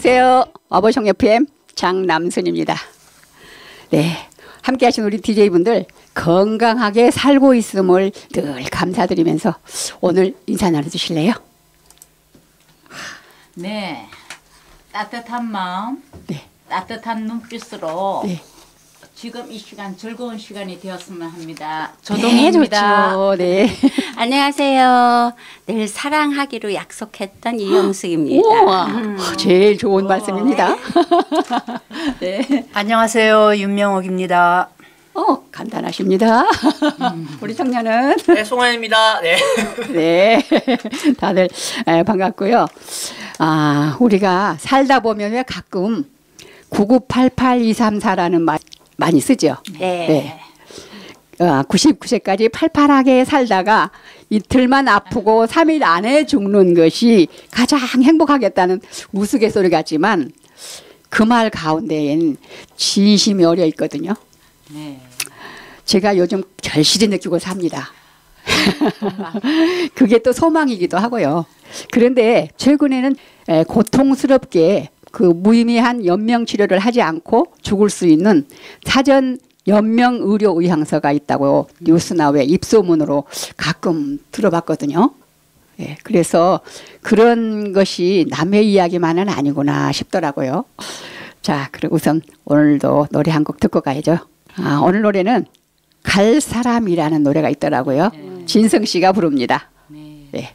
안녕하세요. 어버이송 FM 장남순입니다. 네, 함께 하신 우리 DJ분들 건강하게 살고 있음을 늘 감사드리면서 오늘 인사 나눠주실래요? 네, 따뜻한 마음, 네. 따뜻한 눈빛으로 네. 지금 이 시간 즐거운 시간이 되었으면 합니다. 네, 조동입니다. 좋죠. 네. 안녕하세요. 늘 사랑하기로 약속했던 이영숙입니다. 우와, 제일 좋은 말씀입니다. 네. 안녕하세요. 윤명옥입니다. 간단하십니다. 우리 청년은 네, 송하연입니다. 네. 네, 다들 반갑고요. 아, 우리가 살다 보면 왜 가끔 9988234라는 말 많이 쓰죠. 네. 99세까지 팔팔하게 살다가 이틀만 아프고 3일 안에 죽는 것이 가장 행복하겠다는 우스갯소리 같지만 그 말 가운데엔 진심이 어려 있거든요. 네. 제가 요즘 절실히 느끼고 삽니다. 그게 또 소망이기도 하고요. 그런데 최근에는 고통스럽게 그 무의미한 연명 치료를 하지 않고 죽을 수 있는 사전 연명 의료 의향서가 있다고 뉴스나 왜 입소문으로 가끔 들어봤거든요. 예, 그래서 그런 것이 남의 이야기만은 아니구나 싶더라고요. 자, 그리고 우선 오늘도 노래 한 곡 듣고 가야죠. 아, 오늘 노래는 갈 사람이라는 노래가 있더라고요. 진성 씨가 부릅니다. 네. 네.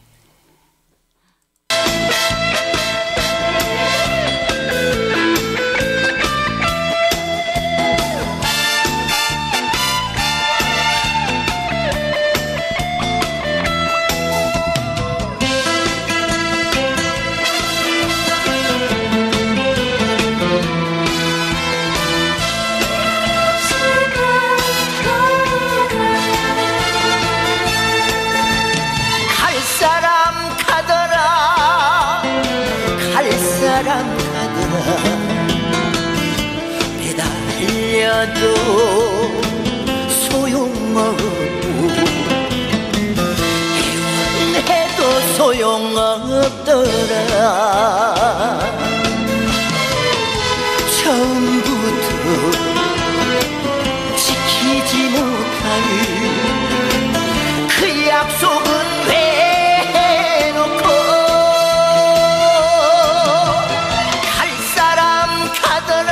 배달려도 소용없고 애원해도 소용없더라. 처음부터 지키지 못할 그 약속은 왜 해놓고 갈 사람 가더라.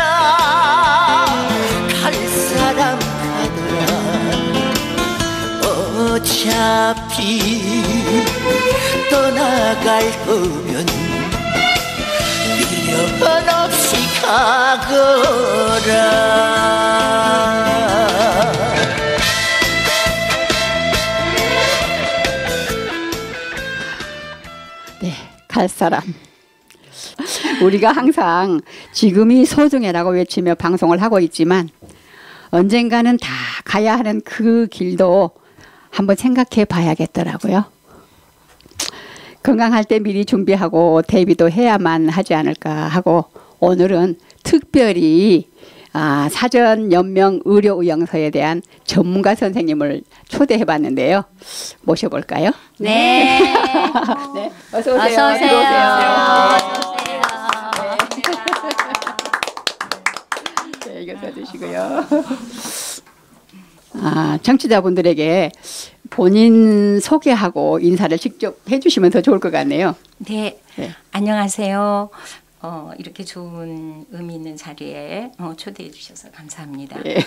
어차피 떠나갈 거면 미련 없이 가거라. 네, 갈 사람. 우리가 항상 지금이 소중해라고 외치며 방송을 하고 있지만 언젠가는 다 가야 하는 그 길도 한번 생각해 봐야겠더라고요. 건강할 때 미리 준비하고 대비도 해야만 하지 않을까 하고 오늘은 특별히 사전 연명 의료 의향서에 대한 전문가 선생님을 초대해 봤는데요. 모셔볼까요? 네. 네, 어서 오세요. 어서 오세요. 네, 이거 써주시고요. 청취자분들에게 본인 소개하고 인사를 직접 해주시면 더 좋을 것 같네요. 네. 네. 안녕하세요. 이렇게 좋은 의미 있는 자리에 초대해 주셔서 감사합니다. 네.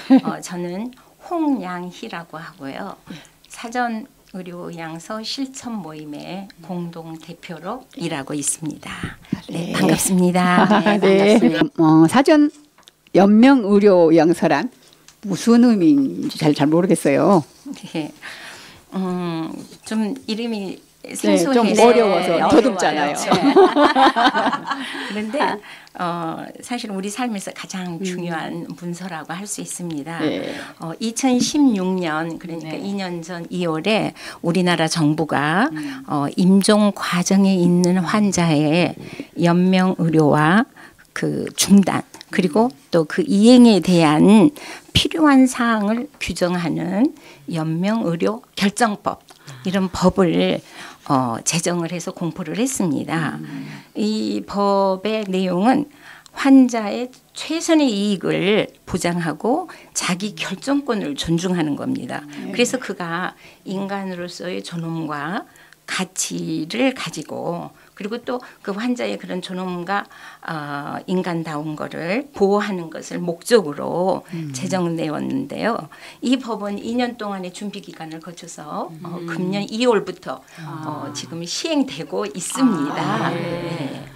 저는 홍양희라고 하고요. 사전 의료 의향서 실천 모임의 공동 대표로 일하고 있습니다. 네, 반갑습니다. 네. 사전 연명 의료 의향서란 무슨 의미인지 잘 모르겠어요. 네. 좀 이름이 네, 생소해서 좀 어려워서 더듬잖아요. 그런데 사실 우리 삶에서 가장 중요한 문서라고 할 수 있습니다. 네. 2016년 그러니까 2년 전 2월에 우리나라 정부가 임종 과정에 있는 환자의 연명 의료와 그 중단 그리고 또 그 이행에 대한 필요한 사항을 규정하는 연명의료 결정법 이런 법을 제정을 해서 공포를 했습니다. 이 법의 내용은 환자의 최선의 이익을 보장하고 자기 결정권을 존중하는 겁니다. 그래서 그가 인간으로서의 존엄과 가치를 가지고 그리고 또 그 환자의 그런 존엄과 인간다운 거를 보호하는 것을 목적으로 제정되었는데요. 이 법은 2년 동안의 준비 기간을 거쳐서 금년 2월부터 지금 시행되고 있습니다. 네.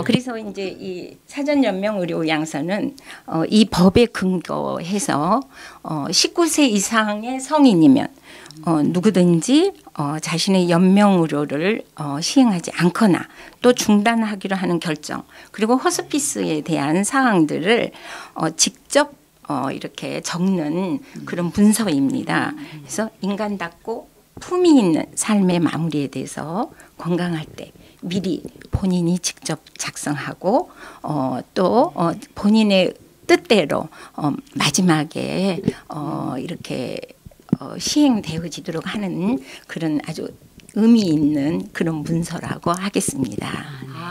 그래서 이제 이 사전연명의료요양서는 이 법에 근거해서 19세 이상의 성인이면 누구든지 자신의 연명의료를 시행하지 않거나 또 중단하기로 하는 결정 그리고 호스피스에 대한 사항들을 직접 이렇게 적는 그런 문서입니다. 그래서 인간답고 품위 있는 삶의 마무리에 대해서 건강할 때 미리 본인이 직접 작성하고 또 본인의 뜻대로 마지막에 이렇게 시행되어지도록 하는 그런 아주 의미 있는 그런 문서라고 하겠습니다.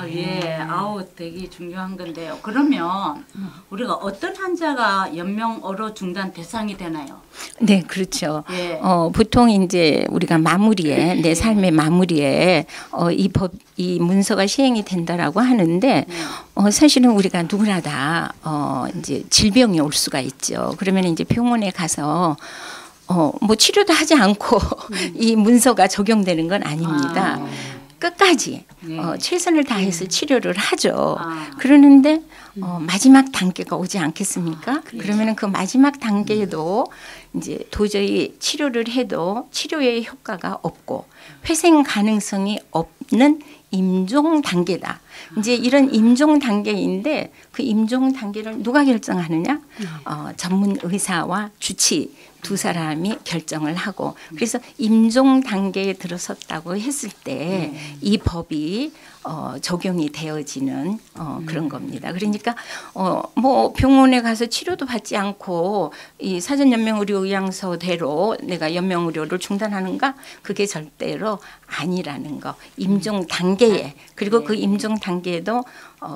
예. 아우 되게 중요한 건데요. 그러면 우리가 어떤 환자가 연명의료 중단 대상이 되나요? 네, 그렇죠. 예. 보통 이제 우리가 마무리에 내 삶의 마무리에 이 문서가 시행이 된다라고 하는데 사실은 우리가 누구나 다 이제 질병이 올 수가 있죠. 그러면 이제 병원에 가서 뭐 치료도 하지 않고 이 문서가 적용되는 건 아닙니다. 끝까지 최선을 다해서 치료를 하죠. 그러는데 마지막 단계가 오지 않겠습니까? 그러면 그 마지막 단계에도 이제 도저히 치료를 해도 치료의 효과가 없고 회생 가능성이 없는 임종 단계다. 이제 이런 임종 단계인데 그 임종 단계를 누가 결정하느냐? 전문 의사와 주치 두 사람이 결정을 하고 그래서 임종 단계에 들어섰다고 했을 때 이 법이 적용이 되어지는 그런 겁니다. 그러니까 뭐 병원에 가서 치료도 받지 않고 이 사전연명의료의향서대로 내가 연명의료를 중단하는가? 그게 절대로 아니라는 거. 임종 단계에 그리고 그 임종 단계에도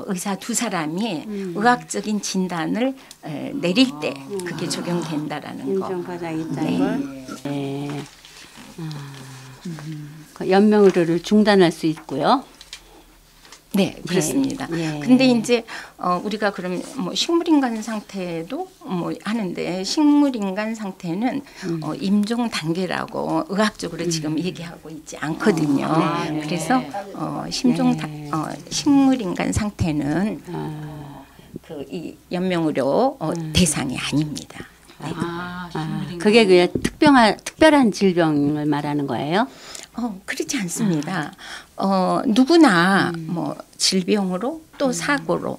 의사 두 사람이 의학적인 진단을 내릴 때 그게 적용된다라는 거. 임종 과정이 있다는 걸. 네. 그 연명의료를 중단할 수 있고요. 네, 그렇습니다. 예. 근데 이제 우리가 그럼 뭐 식물인간 상태도 뭐 하는데 식물인간 상태는 임종 단계라고 의학적으로 지금 얘기하고 있지 않거든요. 네. 그래서 식물인간 상태는 그 이 연명의료 대상이 아닙니다. 네. 그게 그냥 특별한 질병을 말하는 거예요? 그렇지 않습니다. 누구나 뭐 질병으로 또 사고로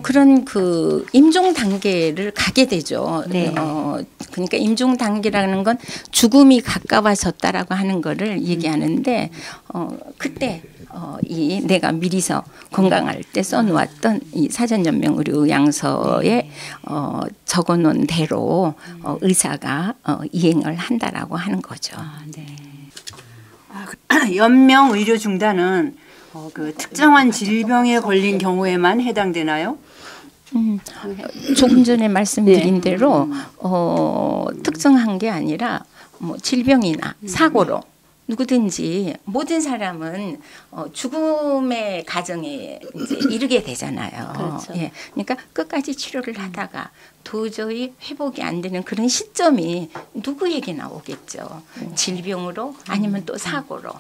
그런 그 임종 단계를 가게 되죠. 네. 그러니까 임종 단계라는 건 죽음이 가까워졌다라고 하는 거를 얘기하는데 그때 이 내가 미리서 건강할 때 써놓았던 이 사전연명의료의향서에 적어놓은 대로 의사가 이행을 한다라고 하는 거죠. 네. 연명 의료 중단은 그 특정한 질병에 걸린 경우에만 해당되나요? 조금 전에 말씀드린 대로 특정한 게 아니라 뭐 질병이나 사고로 누구든지 모든 사람은 죽음의 가정에 이제 이르게 되잖아요. 그렇죠. 예, 그러니까 끝까지 치료를 하다가 도저히 회복이 안 되는 그런 시점이 누구에게나 오겠죠. 질병으로 아니면 또 사고로.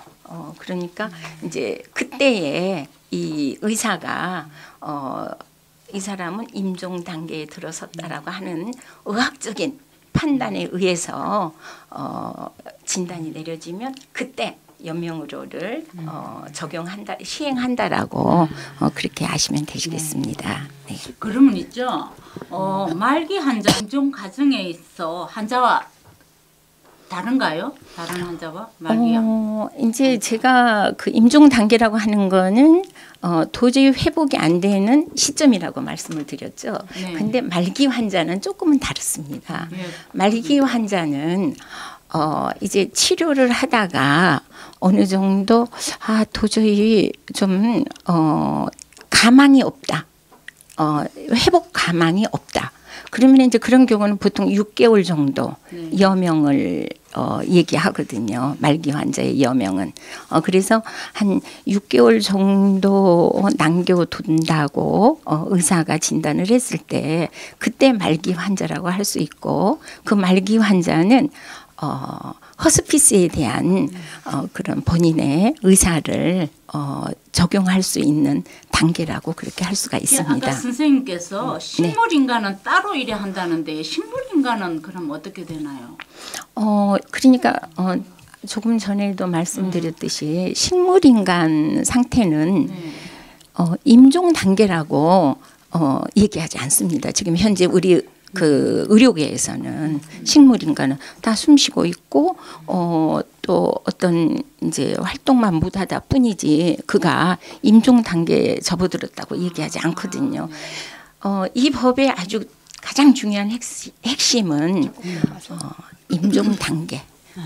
그러니까 이제 그때에 이 의사가 이 사람은 임종 단계에 들어섰다라고 하는 의학적인 판단에 의해서 진단이 내려지면 그때 연명의료를 시행한다라고 그렇게 아시면 되시겠습니다. 네. 그러면 있죠. 말기 환자 임종 과정에 있어 환자와 다른가요? 다른 환자와 말기요? 이제 제가 그 임종 단계라고 하는 거는 도저히 회복이 안 되는 시점이라고 말씀을 드렸죠. 네. 근데 말기 환자는 조금은 다릅니다. 네. 말기 환자는 이제 치료를 하다가 어느 정도 도저히 좀 가망이 없다. 회복 가망이 없다. 그러면 이제 그런 경우는 보통 6개월 정도 여명을 얘기하거든요. 말기 환자의 여명은. 그래서 한 6개월 정도 남겨둔다고 의사가 진단을 했을 때 그때 말기 환자라고 할 수 있고, 그 말기 환자는 허스피스에 대한 그런 본인의 의사를 적용할 수 있는 단계라고 그렇게 할 수가 있습니다. 아까 선생님께서 식물인간은 따로 일해야 한다는데 식물인간은 그럼 어떻게 되나요? 그러니까 조금 전에도 말씀드렸듯이 식물인간 상태는 임종 단계라고 얘기하지 않습니다. 지금 현재 우리 그 의료계에서는 식물인간은 다 숨쉬고 있고 또 어떤 이제 활동만 못하다 뿐이지 그가 임종 단계에 접어들었다고 얘기하지 않거든요. 이 법의 아주 가장 중요한 핵심은 임종 단계.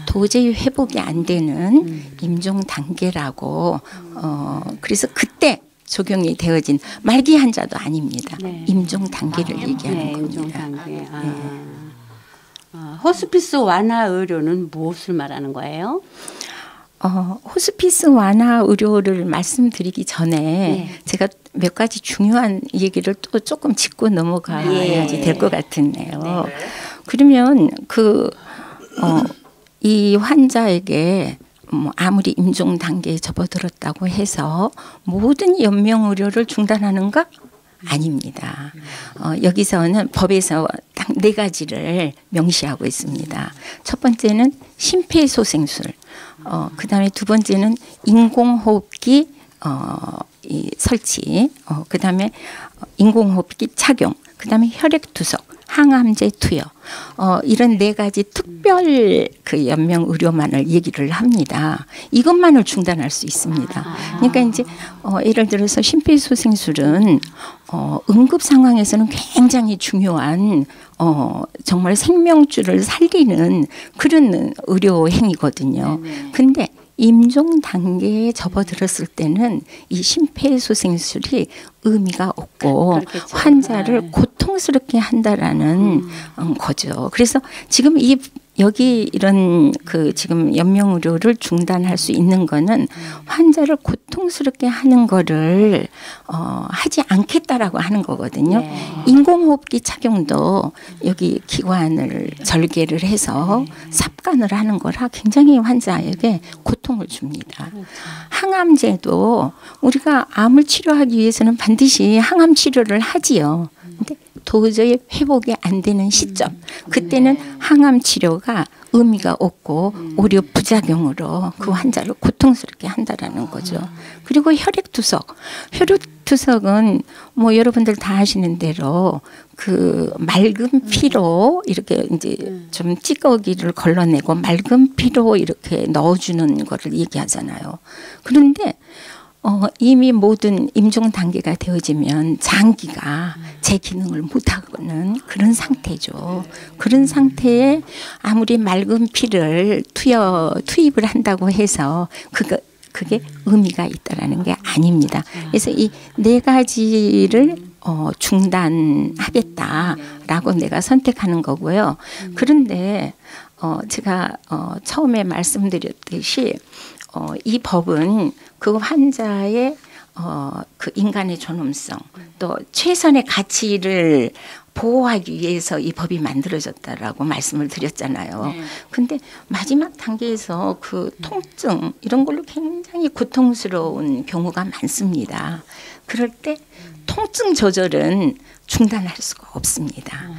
도저히 회복이 안 되는 임종 단계라고 그래서 그때 적용이 되어진 말기 환자도 아닙니다. 네. 임종 단계를 얘기하는 겁니다. 임종 단계. 호스피스 완화 의료는 무엇을 말하는 거예요? 호스피스 완화 의료를 말씀드리기 전에 제가 몇 가지 중요한 얘기를 또 조금 짚고 넘어가야지 될 것 같은데요. 그러면 이 환자에게 아무리 임종 단계에 접어들었다고 해서 모든 연명 의료를 중단하는가? 아닙니다. 여기서는 법에서 딱 4가지를 명시하고 있습니다. 첫 번째는 심폐소생술, 그 다음에 두 번째는 인공호흡기 설치, 그 다음에 인공호흡기 착용, 그 다음에 혈액투석, 항암제 투여, 이런 4가지 특별 그 연명 의료만을 얘기를 합니다. 이것만을 중단할 수 있습니다. 그러니까 이제 예를 들어서 심폐소생술은 응급 상황에서는 굉장히 중요한 정말 생명줄을 살리는 그런 의료 행위거든요. 근데 임종 단계에 접어들었을 때는 이 심폐소생술이 의미가 없고 그렇겠죠. 환자를 고통스럽게 한다라는 거죠. 그래서 지금 여기 이런 그 지금 연명 의료를 중단할 수 있는 거는 환자를 고통스럽게 하는 거를 하지 않겠다라고 하는 거거든요. 인공호흡기 착용도 여기 기관을 절개를 해서 삽관을 하는 거라 굉장히 환자에게 고통을 줍니다. 항암제도 우리가 암을 치료하기 위해서는 반드시 항암 치료를 하지요. 근데 도저히 회복이 안 되는 시점, 그때는 항암 치료가 의미가 없고 오히려 부작용으로 그 환자를 고통스럽게 한다라는 거죠. 그리고 혈액투석은 뭐 여러분들 다 아시는 대로 그 맑은 피로 이렇게 이제 좀 찌꺼기를 걸러내고 맑은 피로 이렇게 넣어주는 거를 얘기하잖아요. 그런데 이미 모든 임종 단계가 되어지면 장기가 제 기능을 못하고는 그런 상태죠. 그런 상태에 아무리 맑은 피를 투입을 한다고 해서 그게 의미가 있다라는 게 아닙니다. 그래서 이 4가지를 중단하겠다라고 내가 선택하는 거고요. 그런데 제가 처음에 말씀드렸듯이 이 법은 그 환자의 그 인간의 존엄성 또 최선의 가치를 보호하기 위해서 이 법이 만들어졌다라고 말씀을 드렸잖아요. 근데 마지막 단계에서 그 통증 이런 걸로 굉장히 고통스러운 경우가 많습니다. 그럴 때 통증 조절은 중단할 수가 없습니다.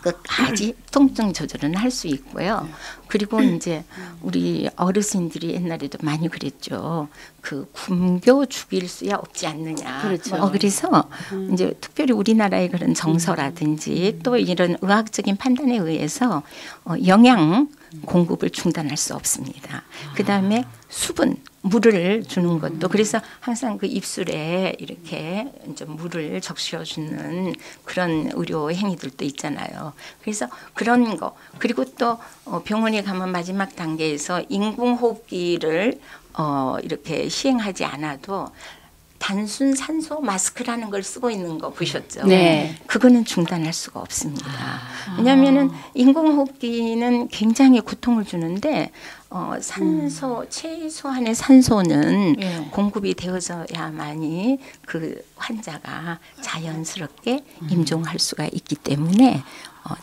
끝까지 통증 조절은 할 수 있고요. 그리고 이제 우리 어르신들이 옛날에도 많이 그랬죠. 그 굶겨 죽일 수야 없지 않느냐. 그렇죠. 그래서 이제 특별히 우리나라의 그런 정서라든지 또 이런 의학적인 판단에 의해서 영양 공급을 중단할 수 없습니다. 그 다음에 수분, 물을 주는 것도 그래서 항상 그 입술에 이렇게 좀 물을 적셔주는 그런 의료 행위들도 있잖아요. 그래서 그런 거 그리고 또 병원에 가면 마지막 단계에서 인공호흡기를 이렇게 시행하지 않아도 단순 산소 마스크라는 걸 쓰고 있는 거 보셨죠? 네. 그거는 중단할 수가 없습니다. 왜냐하면은 인공호흡기는 굉장히 고통을 주는데 산소 최소한의 산소는 공급이 되어져야만이 그 환자가 자연스럽게 임종할 수가 있기 때문에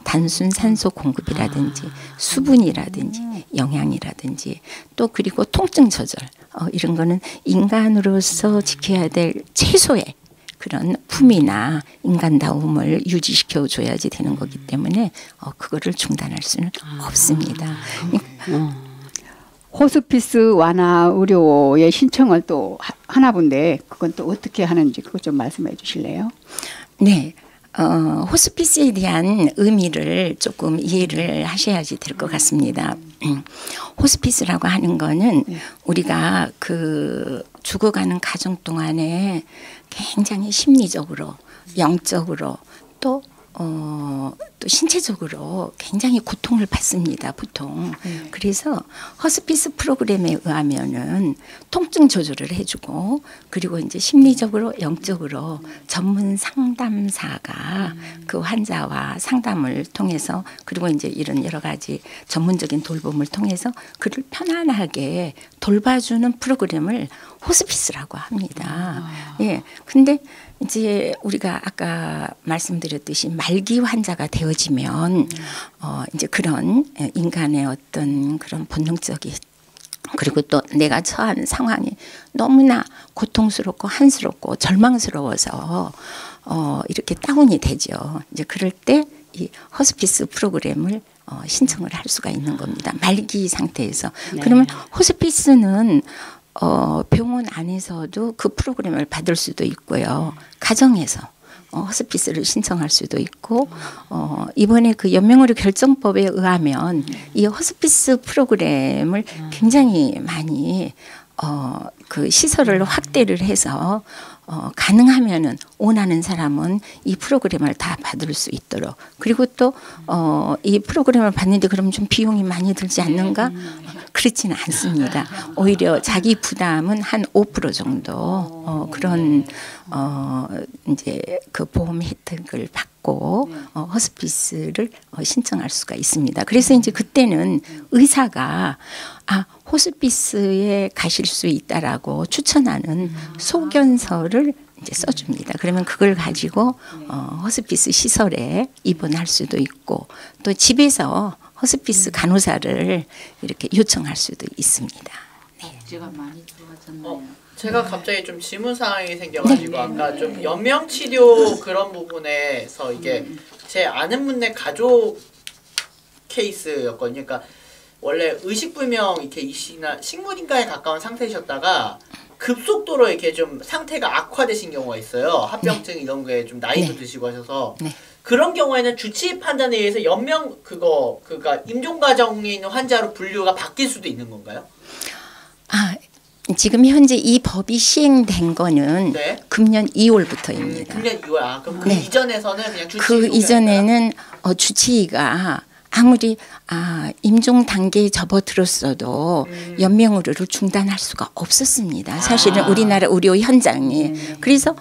단순 산소 공급이라든지 수분이라든지 영양이라든지 또 그리고 통증 조절 이런 거는 인간으로서 지켜야 될 최소의 그런 품위나 인간다움을 유지시켜 줘야지 되는 거기 때문에 그거를 중단할 수는 없습니다. 호스피스 완화 의료의 신청을 또 하나 본데 그건 또 어떻게 하는지 그거 좀 말씀해 주실래요? 네. 호스피스에 대한 의미를 조금 이해를 하셔야지 될 것 같습니다. 호스피스라고 하는 거는 우리가 그 죽어가는 과정 동안에 굉장히 심리적으로, 영적으로 또 신체적으로 굉장히 고통을 받습니다, 보통. 그래서 호스피스 프로그램에 의하면은 통증 조절을 해주고 그리고 이제 심리적으로, 영적으로 전문 상담사가 그 환자와 상담을 통해서 그리고 이제 이런 여러 가지 전문적인 돌봄을 통해서 그를 편안하게 돌봐주는 프로그램을 호스피스라고 합니다. 예. 근데 이제 우리가 아까 말씀드렸듯이 말기 환자가 되어지면 이제 그런 인간의 어떤 그런 본능적인 그리고 또 내가 처한 상황이 너무나 고통스럽고 한스럽고 절망스러워서 이렇게 다운이 되죠. 이제 그럴 때 이 호스피스 프로그램을 신청을 할 수가 있는 겁니다. 말기 상태에서. 네. 그러면 호스피스는 병원 안에서도 그 프로그램을 받을 수도 있고요. 가정에서 호스피스를 신청할 수도 있고 이번에 그 연명의료 결정법에 의하면 이 호스피스 프로그램을 굉장히 많이 그 시설을 확대를 해서 가능하면은 원하는 사람은 이 프로그램을 다 받을 수 있도록 그리고 또 이 프로그램을 받는데 그럼 좀 비용이 많이 들지 않는가? 그렇지는 않습니다. 오히려 자기 부담은 한 5% 정도 그런 이제 그 보험 혜택을 받고 호스피스를 신청할 수가 있습니다. 그래서 이제 그때는 의사가 호스피스에 가실 수 있다라고 추천하는 소견서를 이제 써줍니다. 그러면 그걸 가지고 호스피스 시설에 입원할 수도 있고 또 집에서 호스피스 간호사를 이렇게 요청할 수도 있습니다. 네. 제가 많이 좋아졌나요? 제가 갑자기 좀 질문 사항이 생겨가지고 아까 좀 연명 치료 그런 부분에서 이게 제 아는 분의 가족 케이스였거든요. 그러니까 원래 의식불명 이렇게 이시나 식물인간에 가까운 상태이셨다가 급속도로 이렇게 좀 상태가 악화되신 경우가 있어요. 합병증 이런 게 좀 나이도 드시고 하셔서 그런 경우에는 주치의 판단에 의해서 연명 그러니까 임종 과정에 있는 환자로 분류가 바뀔 수도 있는 건가요? 지금 현재 이 법이 시행된 거는 금년 2월부터입니다. 금년 2월. 그럼 그 이전에서는 그냥 주치의 그 이전에는 주치의가 아무리 임종 단계에 접어들었어도 연명의료를 중단할 수가 없었습니다. 사실은 우리나라 의료 현장이. 그래서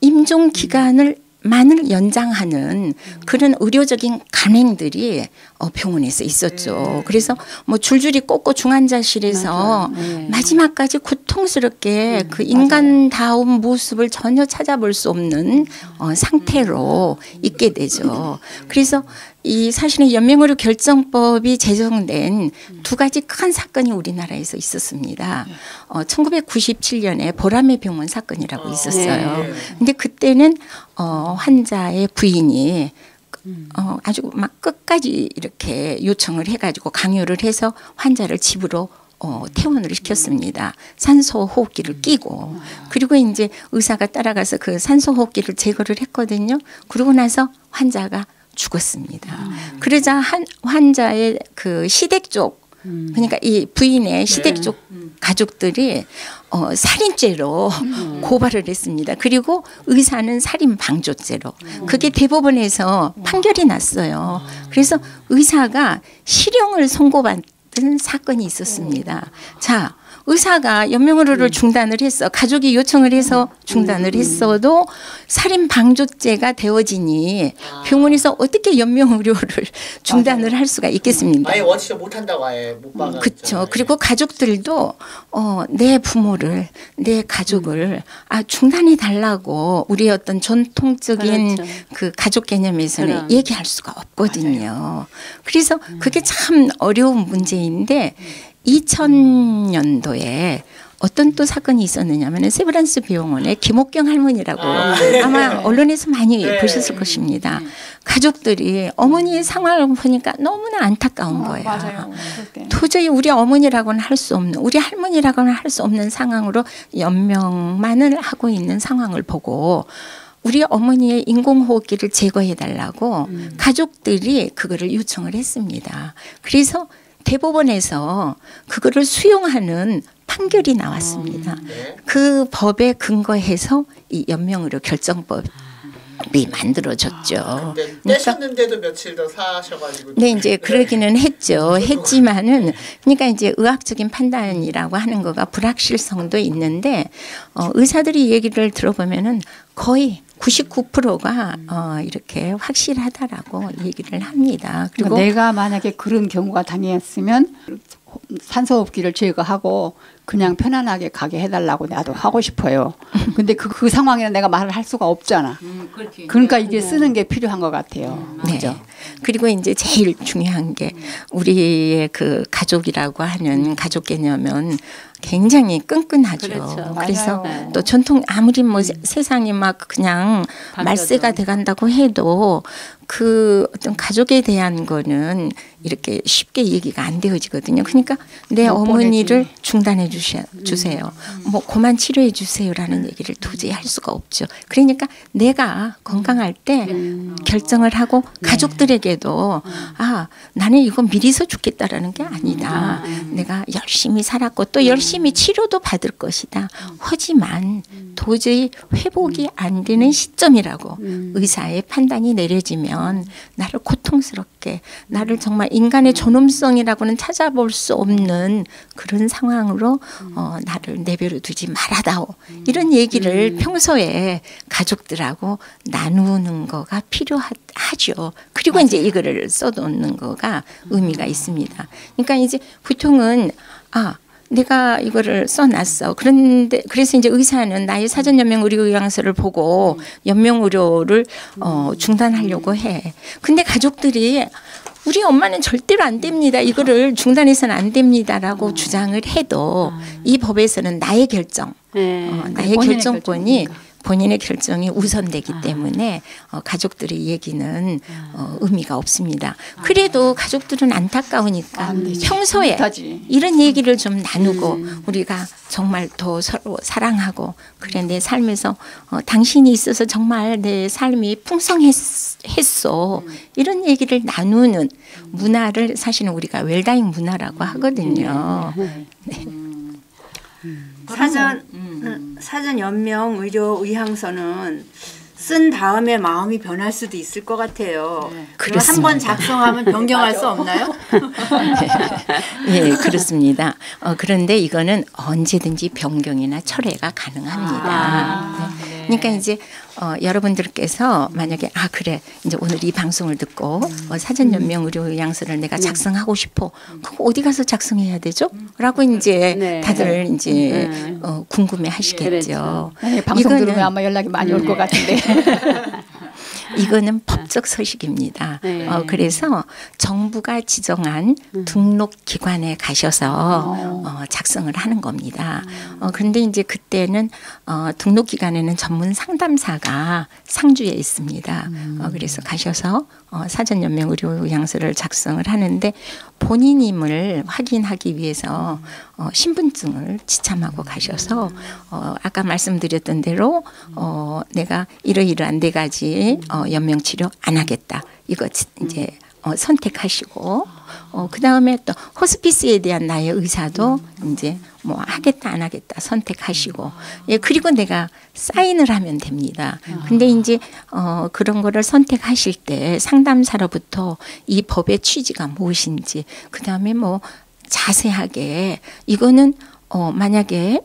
임종 기간을 만을 연장하는 그런 의료적인 간행들이 병원에서 있었죠. 그래서 뭐 줄줄이 꽂고 중환자실에서 마지막까지 고통스럽게 그 인간다운 모습을 전혀 찾아볼 수 없는 상태로 있게 되죠. 그래서 이 사실은 연명의료 결정법이 제정된 두 가지 큰 사건이 우리나라에서 있었습니다. 1997년에 보라매 병원 사건이라고 있었어요. 근데 그때는 환자의 부인이 아주 막 끝까지 이렇게 요청을 해가지고 강요를 해서 환자를 집으로 퇴원을 시켰습니다. 산소 호흡기를 끼고. 그리고 이제 의사가 따라가서 그 산소 호흡기를 제거를 했거든요. 그러고 나서 환자가 죽었습니다. 그러자 한 환자의 그 시댁 쪽 그러니까 이 부인의 시댁 쪽 가족들이 살인죄로 고발을 했습니다. 그리고 의사는 살인 방조죄로 그게 대법원에서 판결이 났어요. 그래서 의사가 실형을 선고받은 사건이 있었습니다. 자, 의사가 연명의료를 중단을 했어. 가족이 요청을 해서 중단을 했어도 살인 방조죄가 되어지니 병원에서 어떻게 연명의료를 중단을 할 수가 있겠습니까? 아예 원치도 못한다고 아예 못 박아. 그렇죠. 그리고 가족들도 내 부모를, 내 가족을 중단해 달라고 우리 어떤 전통적인 그렇죠. 그 가족 개념에서는 그럼. 얘기할 수가 없거든요. 그래서 그게 참 어려운 문제인데 2000년도에 어떤 또 사건이 있었느냐면 세브란스 병원의 김옥경 할머니라고 아마 언론에서 많이 보셨을 것입니다. 가족들이 어머니의 상황을 보니까 너무나 안타까운 거예요. 맞아요. 도저히 우리 어머니라고는 할 수 없는, 우리 할머니라고는 할 수 없는 상황으로 연명만을 하고 있는 상황을 보고 우리 어머니의 인공호흡기를 제거해 달라고 가족들이 그거를 요청을 했습니다. 그래서 대법원에서 그거를 수용하는 판결이 나왔습니다. 그 법에 근거해서 이 연명의료 결정법이 만들어졌죠. 떼셨는데도 며칠 더 사셔가지고. 네, 이제 그러기는 했죠. 했지만은 그러니까 이제 의학적인 판단이라고 하는 거가 불확실성도 있는데 의사들이 얘기를 들어보면은 거의 99%가 이렇게 확실하다라고 얘기를 합니다. 그리고 내가 만약에 그런 경우가 당했으면 산소호흡기를 제거하고 그냥 편안하게 가게 해달라고 나도 하고 싶어요. 근데 그 상황에는 내가 말을 할 수가 없잖아. 그러니까 이게 쓰는 게 필요한 것 같아요. 네. 그죠? 그리고 이제 제일 중요한 게 우리의 그 가족이라고 하는 가족 개념은 굉장히 끈끈하죠. 그렇죠. 그래서 맞아요. 또 전통 아무리 뭐 세상이 막 그냥 말세가 돼간다고 해도 그 어떤 가족에 대한 거는 이렇게 쉽게 얘기가 안 되어지거든요. 그러니까 내 어머니를 중단해 주세요. 뭐 그만 치료해 주세요라는 얘기를 도저히 할 수가 없죠. 그러니까 내가 건강할 때 결정을 하고 가족들에게도 나는 이거 미리서 죽겠다라는 게 아니다. 내가 열심히 살았고 또 열심히 치료도 받을 것이다. 하지만 도저히 회복이 안 되는 시점이라고 의사의 판단이 내려지면 나를 고통스럽게 나를 정말 인간의 존엄성이라고는 찾아볼 수 없는 그런 상황으로 나를 내버려 두지 말아다오. 이런 얘기를 평소에 가족들하고 나누는 거가 필요하죠. 그리고 이제 이거를 써놓는 거가 의미가 있습니다. 그러니까 이제 보통은 내가 이거를 써놨어. 그런데 그래서 이제 의사는 나의 사전 연명 의료 요양서를 보고 연명 의료를 중단하려고 해. 근데 가족들이 우리 엄마는 절대로 안 됩니다. 이거를 중단해서는 안 됩니다라고 주장을 해도 이 법에서는 나의 결정, 나의 결정권이 본인의 결정이 우선되기 때문에 가족들의 얘기는 의미가 없습니다. 그래도 가족들은 안타까우니까 평소에 이런 얘기를 좀 나누고 우리가 정말 더 서로 사랑하고 그래 내 삶에서 당신이 있어서 정말 내 삶이 풍성했어. 이런 얘기를 나누는 문화를 사실은 우리가 웰다잉 문화라고 하거든요. 네. 사전 연명 의료 의향서는 쓴 다음에 마음이 변할 수도 있을 것 같아요. 한 번 작성하면 변경할 수 없나요? 네, 그렇습니다. 그런데 이거는 언제든지 변경이나 철회가 가능합니다. 네. 그러니까 이제 여러분들께서 만약에 그래 이제 오늘 이 방송을 듣고 사전 연명 의료 의향서를 내가 작성하고 싶어. 그거 어디 가서 작성해야 되죠? 라고 이제 다들 이제 궁금해 하시겠죠. 네, 방송 들으면 아마 연락이 많이 올 것 같은데. 이거는 법적 서식입니다. 그래서 정부가 지정한 등록기관에 가셔서 작성을 하는 겁니다. 그런데 이제 그때는 등록기관에는 전문 상담사가 상주에 있습니다. 그래서 가셔서 사전연명 의료양서를 작성을 하는데 본인임을 확인하기 위해서 신분증을 지참하고 가셔서 아까 말씀드렸던 대로 내가 이러이러한 네 가지 연명치료 안 하겠다. 이거 이제 선택하시고 그 다음에 또 호스피스에 대한 나의 의사도 이제 뭐 하겠다 안 하겠다 선택하시고 그리고 내가 사인을 하면 됩니다. 근데 이제 그런 거를 선택하실 때 상담사로부터 이 법의 취지가 무엇인지 그 다음에 뭐 자세하게 이거는 만약에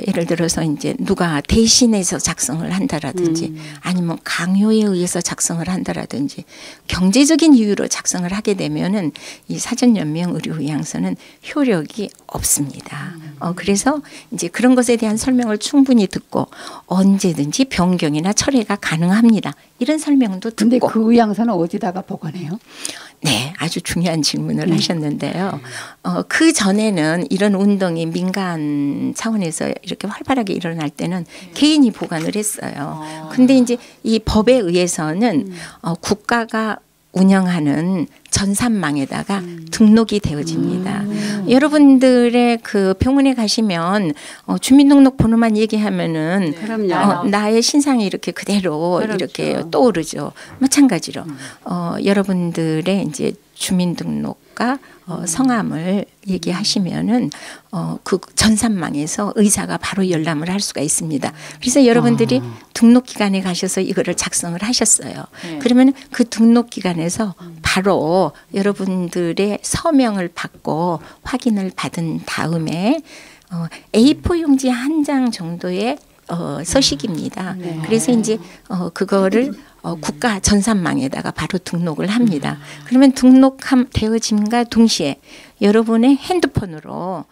예를 들어서 이제 누가 대신해서 작성을 한다라든지 아니면 강요에 의해서 작성을 한다라든지 경제적인 이유로 작성을 하게 되면은 이 사전 연명 의료 의향서는 효력이 없습니다. 그래서 이제 그런 것에 대한 설명을 충분히 듣고 언제든지 변경이나 철회가 가능합니다. 이런 설명도 듣고. 근데 그 의향서는 어디다가 보관해요? 네, 아주 중요한 질문을 하셨는데요. 그 전에는 이런 운동이 민간 차원에서 이렇게 활발하게 일어날 때는 개인이 보관을 했어요. 근데 이제 이 법에 의해서는 국가가 운영하는 전산망에다가 등록이 되어집니다. 여러분들의 그 병원에 가시면 주민등록번호만 얘기하면은 나의 신상이 이렇게 그대로 이렇게 떠오르죠. 마찬가지로 여러분들의 이제 주민등록과 성함을 얘기하시면은 그 전산망에서 의사가 바로 열람을 할 수가 있습니다. 그래서 여러분들이 등록기관에 가셔서 이거를 작성을 하셨어요. 그러면 그 등록기관에서 바로 여러분들의 서명을 받고 확인을 받은 다음에 A4 용지 한 장 정도의 서식입니다. 그래서 이제 그거를 국가 전산망에다가 바로 등록을 합니다. 그러면 등록되어짐과 동시에 여러분의 핸드폰으로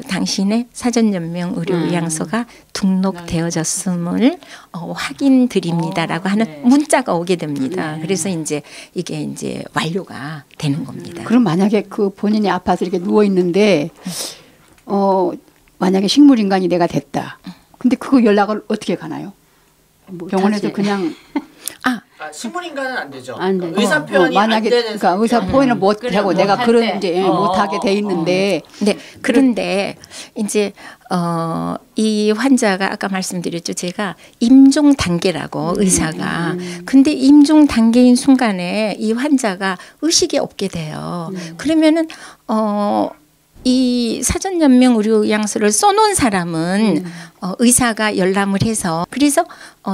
당신의 사전연명 의료의향서가 등록되어졌음을 확인드립니다라고 하는 문자가 오게 됩니다. 그래서 이제 이게 이제 완료가 되는 겁니다. 그럼 만약에 그 본인이 아파서 이렇게 누워 있는데 만약에 식물인간이 내가 됐다. 근데 그거 연락을 어떻게 가나요? 병원에서 그냥 식물인간은 안 되죠. 안 돼. 의사 표현이 만약에 안 되는 그러니까 의사 표현을 못 하고 내가 그런 이제 못 하게 돼 있는데 네. 그런데 이제 이 환자가 아까 말씀드렸죠. 제가 임종 단계라고 의사가. 근데 임종 단계인 순간에 이 환자가 의식이 없게 돼요. 그러면은 이 사전연명 의료의향서를 써놓은 사람은 의사가 열람을 해서 그래서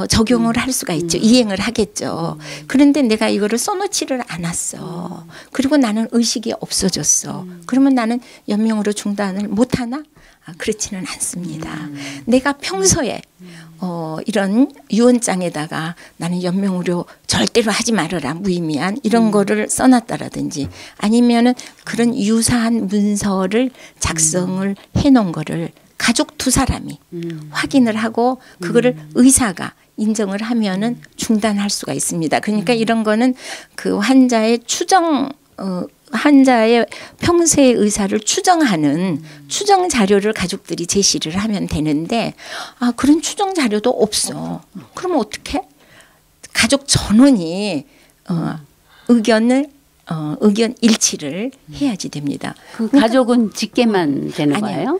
적용을 할 수가 있죠. 이행을 하겠죠. 그런데 내가 이거를 써놓지를 않았어. 그리고 나는 의식이 없어졌어. 그러면 나는 연명으로 중단을 못하나? 그렇지는 않습니다. 내가 평소에 이런 유언장에다가 나는 연명의료 절대로 하지 말아라 무의미한 이런 거를 써놨다라든지 아니면은 그런 유사한 문서를 작성을 해놓은 거를 가족 두 사람이 확인을 하고 그거를 의사가 인정을 하면은 중단할 수가 있습니다. 그러니까 이런 거는 그 환자의 환자의 평소의 의사를 추정하는 추정 자료를 가족들이 제시를 하면 되는데 그런 추정 자료도 없어. 그러면 어떻게? 가족 전원이 의견 일치를 해야지 됩니다. 그 가족은 직계만 되는 아니요. 거예요?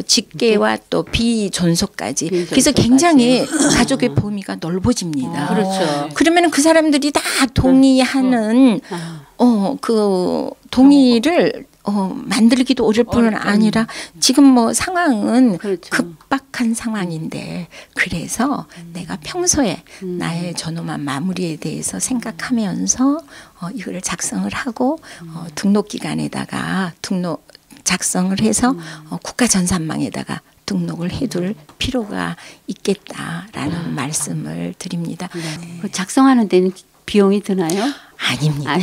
직계와 또 비존속까지. 그래서 굉장히 가족의 범위가 넓어집니다. 그렇죠. 그러면 그 사람들이 다 동의하는 그 동의를 만들기도 어려울 뿐 아니라 지금 뭐 상황은 그렇죠. 급박한 상황인데 그래서 내가 평소에 나의 전후만 마무리에 대해서 생각하면서 이거를 작성을 하고 등록기관에다가 작성을 해서 국가전산망에다가 등록을 해둘 필요가 있겠다라는 말씀을 드립니다. 그 작성하는 데는 비용이 드나요? 아닙니다.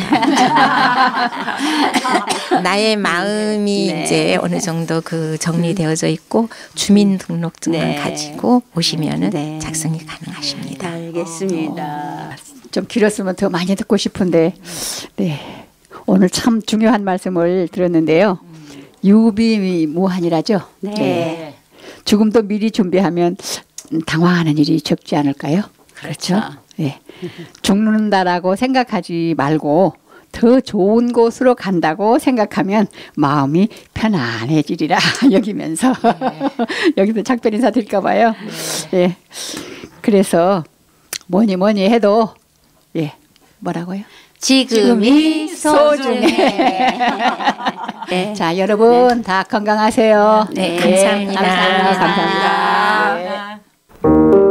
나의 마음이 네. 이제 어느 정도 그 정리되어져 있고 주민등록증만 가지고 오시면은 작성이 가능하십니다. 알겠습니다. 좀 길었으면 더 많이 듣고 싶은데 네 오늘 참 중요한 말씀을 들었는데요. 유비무환이라죠. 네. 죽음도 미리 준비하면 당황하는 일이 적지 않을까요? 그렇죠. 네. 죽는다라고 생각하지 말고 더 좋은 곳으로 간다고 생각하면 마음이 편안해지리라 여기면서 여기서 작별 인사 드릴까 봐요. 예. 그래서 뭐니 해도 뭐라고요? 지금이 소중해. 네. 자, 여러분 다 건강하세요. 네, 감사합니다. 감사합니다. 네.